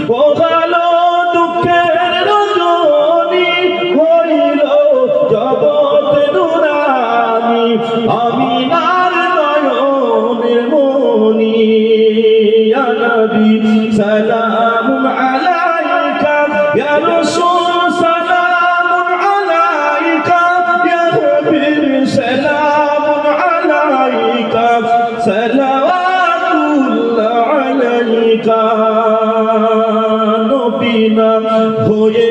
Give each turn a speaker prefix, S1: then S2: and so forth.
S1: পোহালো দুঃখের রজনী হইল জগৎ নুরানি আমিনার নয়নের মনি ইয়া নবী সালামুন আলাইকা ইয়া রাসূল সালামুন আলাইকা ইয়া হাবিব সালামুন আলাইকা সালাওয়াতুল্লাহ আলাইকা নবী না হয়ে